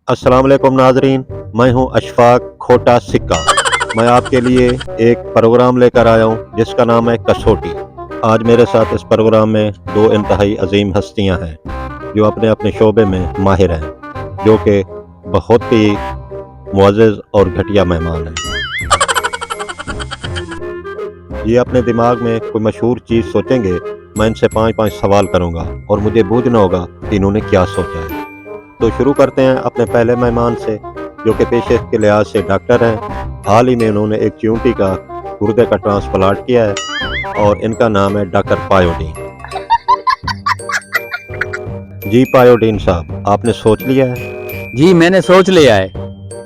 अस्सलाम वालेकुम नाजरीन, मैं हूं अशफाक खोटा सिक्का। मैं आपके लिए एक प्रोग्राम लेकर आया हूं जिसका नाम है कसौटी। आज मेरे साथ इस प्रोग्राम में दो इंतहाई अजीम हस्तियां हैं जो अपने अपने शोबे में माहिर हैं, जो कि बहुत ही मुअज़्ज़ज़ और घटिया मेहमान हैं। ये अपने दिमाग में कोई मशहूर चीज़ सोचेंगे, मैं इनसे 5-5 सवाल करूंगा और मुझे बूझना होगा कि इन्होंने क्या सोचा है। तो शुरू करते हैं अपने पहले मेहमान से, जो कि पेशे के लिहाज से डॉक्टर हैं। हाल ही में उन्होंने एक चींटी का गुर्दे का ट्रांसप्लांट किया है और इनका नाम है डॉक्टर पायोडीन। जी पायोडीन साहब, आपने सोच लिया है? जी मैंने सोच लिया है।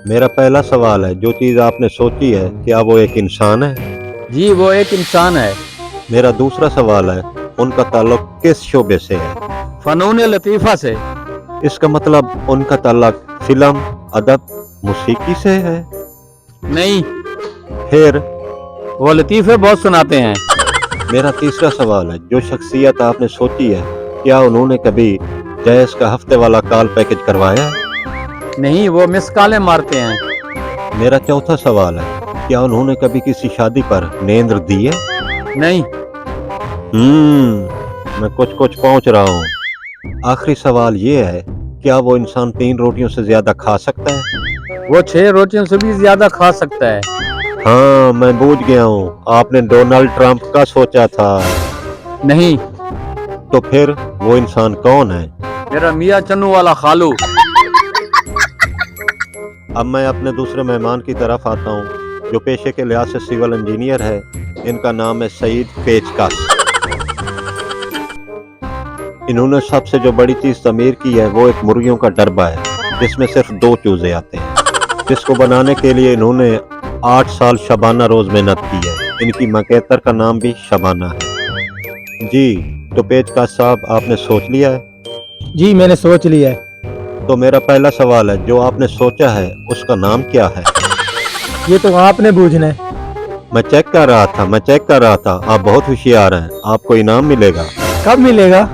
मेरा पहला सवाल है, जो चीज़ आपने सोची है क्या वो एक इंसान है? जी वो एक इंसान है। मेरा दूसरा सवाल है, उनका ताल्लुक किस शोबे से है? फनून लतीफ़ा से। इसका मतलब उनका ताल्लुक फिल्म, अदब, मौसीकी से है? नहीं, फिर वो लतीफ़े बहुत सुनाते हैं। मेरा तीसरा सवाल है, जो शख्सियत आपने सोची है क्या उन्होंने कभी जैस का हफ्ते वाला कॉल पैकेज करवाया है? नहीं, वो मिस कॉलें मारते हैं। मेरा चौथा सवाल है, क्या उन्होंने कभी किसी शादी पर नेंद्र दी है? नहीं। मैं कुछ पहुंच रहा हूँ। आखिरी सवाल ये है, क्या वो इंसान 3 रोटियों से ज्यादा खा सकता है? वो 6 रोटियों से भी ज्यादा खा सकता है। हाँ, मैं बूझ गया हूँ, आपने डोनाल्ड ट्रंप का सोचा था। नहीं, तो फिर वो इंसान कौन है? मेरा मियाँ चन्नू वाला खालू। अब मैं अपने दूसरे मेहमान की तरफ आता हूँ, जो पेशे के लिहाज से सिविल इंजीनियर है। इनका नाम है सईद पेचकस। इन्होंने सबसे जो बड़ी चीज़ तमीर की है वो एक मुर्गियों का डरबा है, जिसमें सिर्फ 2 चूजे आते हैं, जिसको बनाने के लिए इन्होंने 8 साल शबाना रोज मेहनत की है। इनकी मकेतर का नाम भी शबाना है। जी, तो पेचकस साहब, आपने सोच लिया है? जी मैंने सोच लिया है। तो मेरा पहला सवाल है, जो आपने सोचा है उसका नाम क्या है? ये तो आपने बूझना है। मैं चेक कर रहा था। आप बहुत होशियार हैं, आपको इनाम मिलेगा। कब मिलेगा?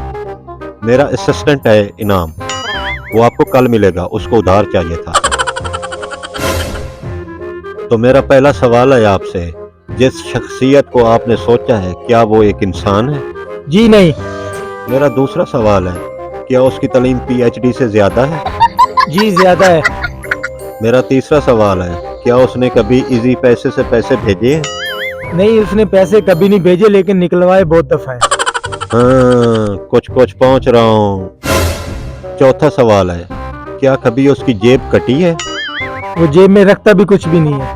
मेरा असिस्टेंट है इनाम, वो आपको कल मिलेगा, उसको उधार चाहिए था। तो मेरा पहला सवाल है आपसे, जिस शख्सियत को आपने सोचा है क्या वो एक इंसान है? जी नहीं। मेरा दूसरा सवाल है, क्या उसकी तालीम PhD से ज्यादा है? जी ज्यादा है। मेरा तीसरा सवाल है, क्या उसने कभी इजी पैसे से पैसे भेजे हैं? नहीं, उसने पैसे कभी नहीं भेजे, लेकिन निकलवाए बहुत दफा है। हाँ, कुछ पहुंच रहा हूँ। चौथा सवाल है, क्या कभी उसकी जेब कटी है? वो जेब में रखता भी कुछ भी नहीं है।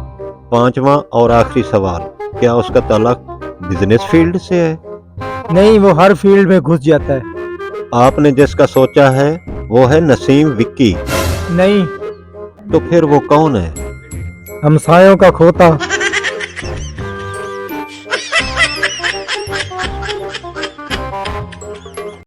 पांचवा और आखिरी सवाल, क्या उसका ताल्लुक बिजनेस फील्ड से है? नहीं, वो हर फील्ड में घुस जाता है। आपने जिसका सोचा है वो है नसीम विक्की। नहीं, तो फिर वो कौन है? हमसायों का खोता।